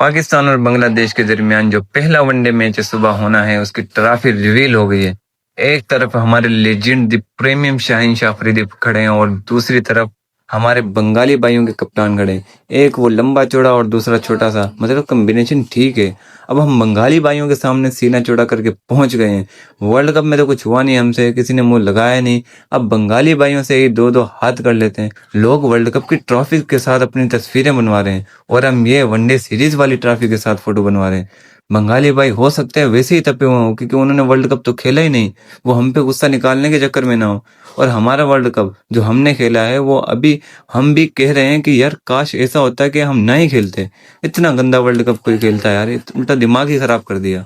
पाकिस्तान और बांग्लादेश के दरमियान जो पहला वनडे मैच सुबह होना है, उसकी ट्रॉफी रिवील हो गई है। एक तरफ हमारे legend the premium Shaheen Shah Afridi खड़े हैं और दूसरी तरफ हमारे बंगाली भाइयों के कप्तान खड़े हैं। एक वो लंबा चौड़ा और दूसरा छोटा सा, मतलब कॉम्बिनेशन ठीक है। अब हम बंगाली भाइयों के सामने सीना चौड़ा करके पहुंच गए हैं। वर्ल्ड कप में तो कुछ हुआ नहीं, हमसे किसी ने मुंह लगाया नहीं। अब बंगाली भाइयों से ही दो दो हाथ कर लेते हैं। लोग वर्ल्ड कप की ट्रॉफी के साथ अपनी तस्वीरें बनवा रहे हैं और हम ये वनडे सीरीज वाली ट्रॉफी के साथ फोटो बनवा रहे हैं। बंगाली भाई हो सकते हैं वैसे ही तपे हुए हो, क्योंकि उन्होंने वर्ल्ड कप तो खेला ही नहीं। वो हम पे गुस्सा निकालने के चक्कर में ना हो। और हमारा वर्ल्ड कप जो हमने खेला है, वो अभी हम भी कह रहे हैं कि यार काश ऐसा होता कि हम ना ही खेलते। इतना गंदा वर्ल्ड कप कोई खेलता है यार, उल्टा दिमाग ही खराब कर दिया।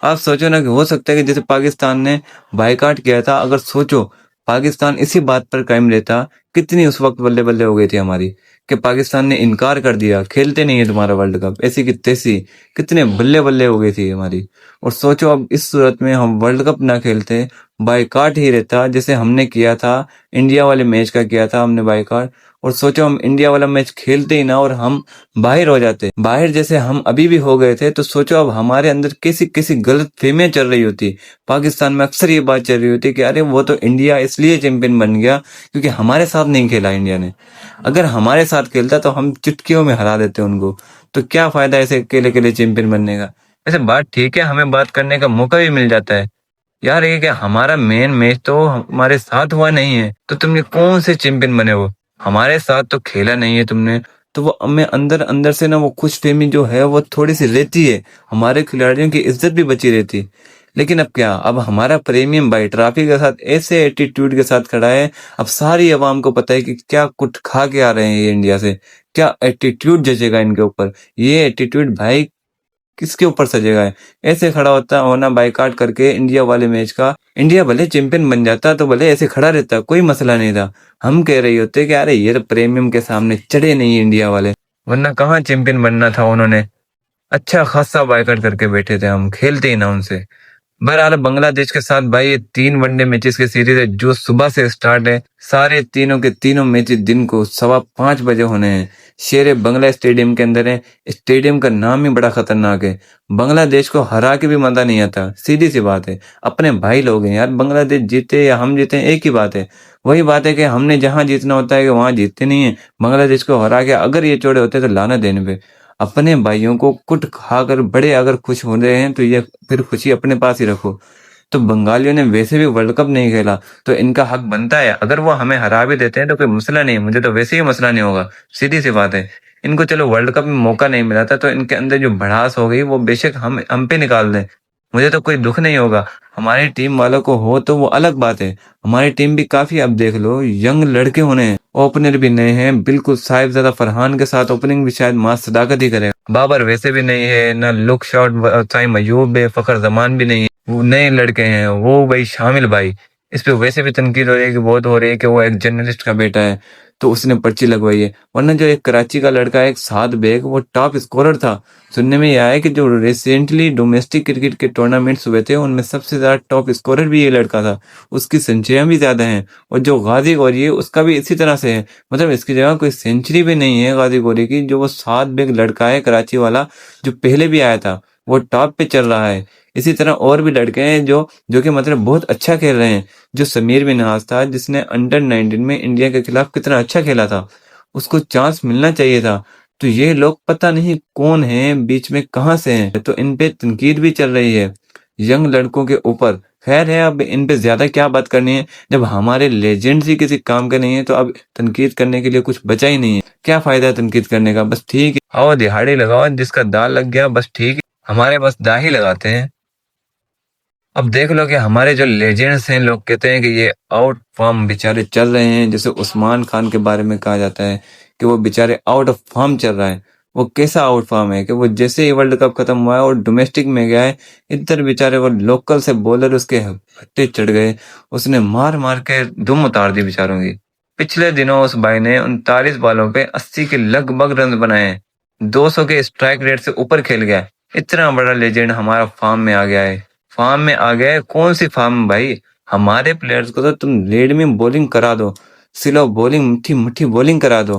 आप सोचो ना कि हो सकता है कि जैसे पाकिस्तान ने बायकॉट किया था, अगर सोचो पाकिस्तान इसी बात पर कायम रहता, कितनी उस वक्त बल्ले बल्ले हो गई थी हमारी। कि पाकिस्तान ने इनकार कर दिया, खेलते नहीं है तुम्हारा वर्ल्ड कप, ऐसी की तैसी, कितने बल्ले बल्ले हो गई थी हमारी। और सोचो अब इस सूरत में हम वर्ल्ड कप ना खेलते, बायकॉट ही रहता जैसे हमने किया था, इंडिया वाले मैच का किया था हमने बायकॉट। और सोचो हम इंडिया वाला मैच खेलते ही ना और हम बाहर हो जाते, बाहर जैसे हम अभी भी हो गए थे, तो सोचो अब हमारे अंदर कैसी कैसी गलत फहमियां चल रही होती। पाकिस्तान में अक्सर ये बात चल रही होती कि अरे वो तो इंडिया इसलिए चैंपियन बन गया क्योंकि हमारे साथ नहीं खेला इंडिया ने। अगर हमारे साथ खेलता तो हम चुटकियों में हरा देते उनको। तो क्या फायदा ऐसे अकेले अकेले चैंपियन बनने का। वैसे बात ठीक है, हमें बात करने का मौका भी मिल जाता है। यार ये क्या, हमारा मेन मैच तो हमारे साथ हुआ नहीं है, तो तुमने कौन से चैंपियन बने हो। हमारे साथ तो खेला नहीं है तुमने। तो वो हमें अंदर अंदर से ना वो खुश फहमी जो है वो थोड़ी सी रहती है, हमारे खिलाड़ियों की इज्जत भी बची रहती। लेकिन अब क्या, अब हमारा प्रीमियम भाई ट्रॉफी के साथ ऐसे एटीट्यूड के साथ खड़ा है। अब सारी आवाम को पता है कि क्या कुछ खा के आ रहे हैं ये इंडिया से, क्या एटीट्यूड जचेगा इनके ऊपर। ये एटीट्यूड भाई किसके ऊपर सजेगा है। ऐसे खड़ा होता होना बाइकाट करके इंडिया वाले मैच का, इंडिया भले चैंपियन बन जाता तो भले ऐसे खड़ा रहता, कोई मसला नहीं था। हम कह रहे होते कि अरे ये प्रीमियम के सामने चढ़े नहीं इंडिया वाले, वरना कहाँ चैंपियन बनना था उन्होंने। अच्छा खासा बाइकाट करके बैठे थे, हम खेलते ही ना उनसे। बहरहाल बांग्लादेश के साथ भाई ये 3 वनडे मैचेस की सीरीज है जो सुबह से स्टार्ट है। सारे तीनों के तीनों मैचेस दिन को 5:15 बजे होने हैं। शेर बंगला स्टेडियम के अंदर है। स्टेडियम का नाम ही बड़ा खतरनाक है। बांग्लादेश को हरा के भी मजा नहीं आता, सीधी सी बात है। अपने भाई लोग हैं यार, बांग्लादेश जीते या हम जीते एक ही बात है। वही बात है कि हमने जहां जीतना होता है कि वहां जीतते नहीं है। बांग्लादेश को हरा के अगर ये चौड़े होते तो लाना देने पे। अपने भाइयों को कुट खाकर बड़े अगर खुश हो रहे हैं तो ये फिर खुशी अपने पास ही रखो। तो बंगालियों ने वैसे भी वर्ल्ड कप नहीं खेला, तो इनका हक बनता है। अगर वो हमें हरा भी देते हैं तो कोई मसला नहीं, मुझे तो वैसे ही मसला नहीं होगा, सीधी सी बात है। इनको चलो वर्ल्ड कप में मौका नहीं मिला था, तो इनके अंदर जो भड़ास हो गई वो बेशक हम पे निकाल दें, मुझे तो कोई दुख नहीं होगा। हमारी टीम वालों को हो तो वो अलग बात है। हमारी टीम भी काफी, अब देख लो, यंग लड़के होने हैं, ओपनर भी नए हैं बिल्कुल। साहिबजादा फरहान के साथ ओपनिंग भी शायद मां सदाकत ही करेगा। बाबर वैसे भी नहीं है ना, लुक शॉट साइम अयूब है, फखर जमान भी नहीं है, वो नए लड़के हैं। वो भाई शामिल भाई, इस पे वैसे भी तनकीद हो रही है कि बहुत हो रही है कि वो एक जर्नलिस्ट का बेटा है तो उसने पर्ची लगवाई है। वरना जो एक कराची का लड़का है, एक साद बेग, वो टॉप स्कोरर था। सुनने में यह आया कि जो रिसेंटली डोमेस्टिक क्रिकेट के टूर्नामेंट्स हुए थे उनमें सबसे ज्यादा टॉप स्कोरर भी ये लड़का था। उसकी सेंचुरियां भी ज्यादा हैं। और जो गाजी गौरी है उसका भी इसी तरह से है, मतलब इसकी जगह कोई सेंचुरी भी नहीं है गाजी गौरी की। जो वो साद बेग लड़का है कराची वाला, जो पहले भी आया था, वो टॉप पे चल रहा है। इसी तरह और भी लड़के हैं जो जो कि मतलब बहुत अच्छा खेल रहे हैं। जो समीर मिन्हास था, जिसने अंडर 19 में इंडिया के खिलाफ कितना अच्छा खेला था, उसको चांस मिलना चाहिए था। तो ये लोग पता नहीं कौन हैं, बीच में कहां से हैं, तो इन पे तनकीद भी चल रही है यंग लड़कों के ऊपर। खैर है, अब इन पे ज्यादा क्या बात करनी है, जब हमारे लेजेंड्स ही किसी काम के नहीं है तो अब तनकीद करने के लिए कुछ बचा ही नहीं है। क्या फायदा है तनकीद करने का, बस ठीक है आओ दिहाड़ी लगाओ, जिसका दाल लग गया बस ठीक है। हमारे बस दा ही लगाते हैं। अब देख लो कि हमारे जो लेजेंड्स हैं, लोग कहते हैं कि ये आउट फॉर्म बेचारे चल रहे हैं। जैसे उस्मान खान के बारे में कहा जाता है कि वो बेचारे आउट ऑफ फॉर्म चल रहा है। वो कैसा आउट फॉर्म है कि वो जैसे ही वर्ल्ड कप खत्म हुआ है और डोमेस्टिक में गया है, इधर बेचारे वो लोकल से बॉलर उसके हट्टे चढ़ गए। उसने मार मार के दुम उतार दी बेचारों की। पिछले दिनों उस भाई ने 39 बॉलों पे 80 के लगभग रन बनाए हैं। 200 के स्ट्राइक रेट से ऊपर खेल गया है। इतना बड़ा लेजेंड हमारा फॉर्म में आ गया है। फार्म में आ गए, कौन सी फार्म भाई। हमारे प्लेयर्स को तो तुम रेड में बॉलिंग करा दो, स्लो बॉलिंग, मुट्ठी मुट्ठी बॉलिंग करा दो,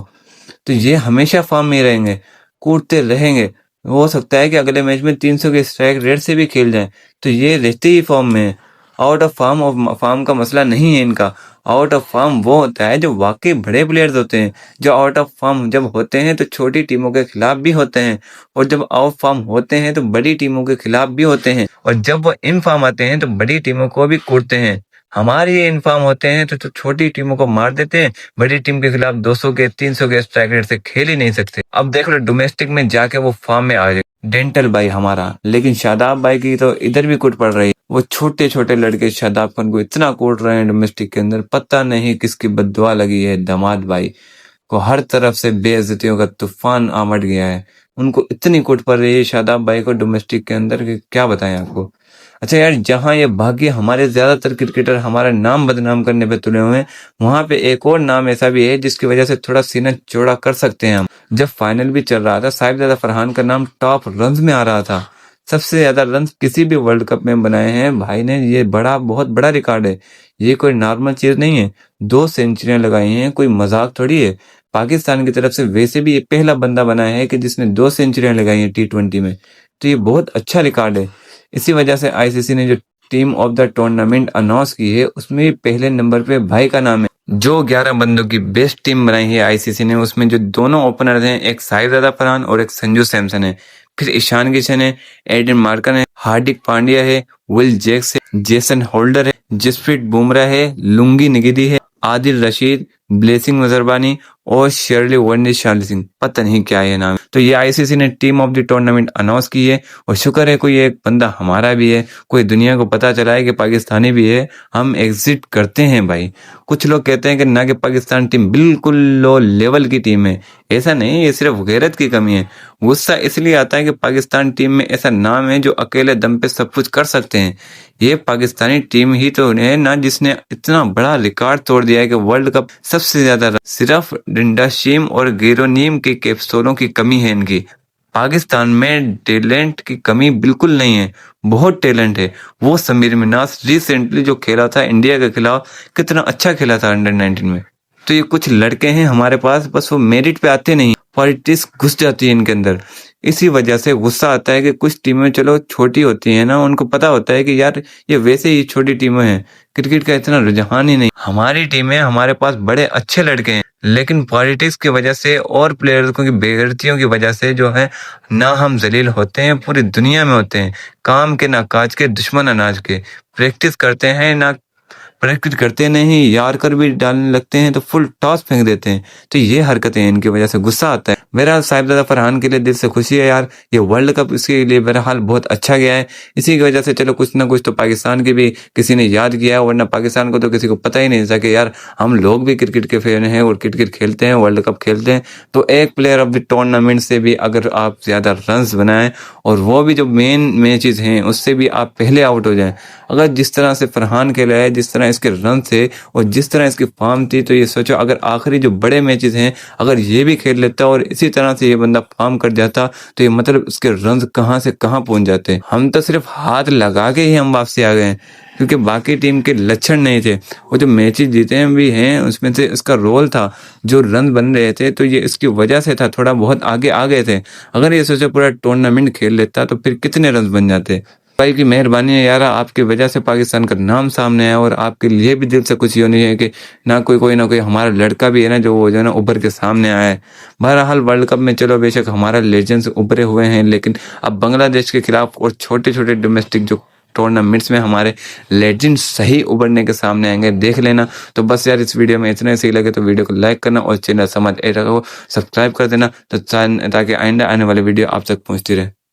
तो ये हमेशा फार्म में ही रहेंगे, कूदते रहेंगे। हो सकता है कि अगले मैच में 300 के स्ट्राइक रेट से भी खेल जाएं। तो ये रहते ही फॉर्म में है। आउट ऑफ फॉर्म और फॉर्म का मसला नहीं है इनका। आउट ऑफ फॉर्म वो होता है जो वाकई बड़े प्लेयर्स होते हैं, जो आउट ऑफ फॉर्म जब होते हैं तो छोटी टीमों के खिलाफ भी होते हैं, और जब आउट फॉर्म होते हैं तो बड़ी टीमों के खिलाफ भी होते हैं, और जब वो इन फॉर्म आते हैं तो बड़ी टीमों को भी कूटते हैं। हमारे ये इन फॉर्म होते हैं तो छोटी टीमों को मार देते हैं, बड़ी टीम के खिलाफ 200 के 300 के स्ट्राइक रेट से खेल ही नहीं सकते। अब देख लो डोमेस्टिक में जाके वो फॉर्म में आ जाए डेंटल भाई हमारा, लेकिन शादाब भाई की तो इधर भी कूट पड़ रही है। वो छोटे छोटे लड़के शादाब खान को इतना कूट रहे हैं डोमेस्टिक के अंदर, पता नहीं किसकी बद्दुआ लगी है। दामाद भाई को हर तरफ से बेइज्जतियों का तूफान आमट गया है। उनको इतनी कूट पड़ रही है शादाब भाई को डोमेस्टिक के अंदर कि क्या बताएं आपको। अच्छा यार, जहां ये भाग्य हमारे ज्यादातर क्रिकेटर हमारा नाम बदनाम करने पे तुले हुए हैं, वहां पे एक और नाम ऐसा भी है जिसकी वजह से थोड़ा सीना चौड़ा कर सकते हैं हम। जब फाइनल भी चल रहा था, साहिबजादा फरहान का नाम टॉप रन्स में आ रहा था। सबसे ज्यादा रन्स किसी भी वर्ल्ड कप में बनाए हैं भाई ने, ये बहुत बड़ा रिकॉर्ड है। ये कोई नॉर्मल चीज नहीं है। 2 सेंचुरियां लगाई हैं, कोई मजाक थोड़ी है। पाकिस्तान की तरफ से वैसे भी ये पहला बंदा बना है कि जिसने 2 सेंचुरियां लगाई हैं T20 में। तो ये बहुत अच्छा रिकॉर्ड है। इसी वजह से आईसीसी ने जो team of the tournament announce की है, उसमें पहले नंबर पे भाई का नाम है। जो 11 बंदों की बेस्ट टीम बनाई है आईसीसी ने, उसमें जो दोनों ओपनर हैं, एक साहिबजादा फरहान और एक संजू सैमसन है। फिर ईशान किशन है, एडन मार्कन है, हार्दिक पांड्या है, विल जैक्स है, जेसन होल्डर है, जसप्रीत बुमराह है, लुंगी निगिदी है, आदिल रशीद, ब्लेसिंग नजरबानी और शेरली वनडे शार्ली सिंह, पता नहीं क्या है नाम। तो ये आईसीसी ने team of the tournament announce की है, और शुक्र है कोई एक बंदा हमारा भी है, कोई दुनिया को पता चला है कि पाकिस्तानी भी है, हम एग्जिट करते हैं भाई। कुछ लोग कहते हैं कि ना कि पाकिस्तान टीम बिल्कुल लो लेवल की टीम है। ऐसा नहीं, ये सिर्फ गैरत की कमी है। गुस्सा इसलिए आता है कि पाकिस्तान टीम में ऐसा नाम है जो अकेले दम पे सब कुछ कर सकते हैं। ये पाकिस्तानी टीम ही तो है ना जिसने इतना बड़ा रिकॉर्ड तोड़ दिया है कि वर्ल्ड कप सबसे ज्यादा सिर्फ डिंडाशीम और गेरोनीम के कैप्सूलों की कमी है इनकी। पाकिस्तान में टैलेंट की कमी बिल्कुल नहीं है, बहुत टैलेंट है। वो समीर मिनास रिसेंटली जो खेला था इंडिया के खिलाफ, कितना अच्छा खेला था अंडर-19 में। तो ये कुछ लड़के हैं हमारे पास, बस वो मेरिट पे आते नहीं, पॉलिटिक्स घुस जाती है इनके अंदर। इसी वजह से गुस्सा आता है कि कुछ टीमें चलो छोटी होती हैं ना, उनको पता होता है कि यार ये वैसे ही छोटी टीमें हैं, क्रिकेट का इतना रुझान ही नहीं। हमारी टीमें, हमारे पास बड़े अच्छे लड़के हैं, लेकिन पॉलिटिक्स की वजह से और प्लेयर्स की बेगरतियों की वजह से जो है ना, हम जलील होते हैं, पूरी दुनिया में होते हैं। काम के ना काज के, दुश्मन अनाज के। प्रैक्टिस करते हैं ना, प्रैक्टिस करते नहीं, यार कर भी डालने लगते हैं तो फुल टॉस फेंक देते हैं। तो ये हरकतें हैं, इनकी वजह से गुस्सा आता है। बहरहाल साहिबजादा फरहान के लिए दिल से खुशी है यार, ये वर्ल्ड कप इसके लिए बहरहाल बहुत अच्छा गया है। इसी की वजह से चलो कुछ ना कुछ तो पाकिस्तान की भी किसी ने याद किया है, वरना पाकिस्तान को तो किसी को पता ही नहीं था कि यार हम लोग भी क्रिकेट के फैन हैं और क्रिकेट खेलते हैं, वर्ल्ड कप खेलते हैं। तो एक प्लेयर ऑफ द टूर्नामेंट से भी अगर आप ज्यादा रन्स बनाएं, और वो भी जो मेन मैचेस हैं उससे भी आप पहले आउट हो जाएं, अगर जिस तरह से फरहान खेला है, जिस तरह इसके रन थे और जिस तरह इसकी फॉर्म थी, तो ये सोचो अगर आखिरी जो बड़े मैचेस हैं अगर ये भी खेल लेता और इसी तरह से ये बंदा फॉर्म कर जाता, तो ये मतलब उसके रन कहाँ से कहाँ पहुंच जाते। हम तो सिर्फ हाथ लगा के ही हम वापसी आ गए हैं, क्योंकि बाकी टीम के लक्षण नहीं थे। वो जो मैचेस जीते हैं भी हैं, उसमें से इसका रोल था, जो रन बन रहे थे तो ये इसकी वजह से था, थोड़ा बहुत आगे आ गए थे। अगर ये सोचो पूरा टूर्नामेंट खेल लेता तो फिर कितने रन बन जाते। भाई की मेहरबानी है यार, आपकी वजह से पाकिस्तान का नाम सामने है, और आपके लिए भी दिल से खुशी होनी है कि ना कोई ना कोई हमारा लड़का भी है ना जो वो जो है ना उभर के सामने आया है। बहरहाल वर्ल्ड कप में चलो बेशक हमारा लेजेंड्स उभरे हुए हैं, लेकिन अब बांग्लादेश के खिलाफ और छोटे छोटे डोमेस्टिक जो टूर्नामेंट्स में हमारे लेजेंड सही उभरने के सामने आएंगे, देख लेना। तो बस यार इस वीडियो में इतना ही। सही लगे तो वीडियो को लाइक करना और चैनल समाज ए रखो सब्सक्राइब कर देना, तो ताकि आइंदा आने वाली वीडियो आप तक पहुंचती रहे।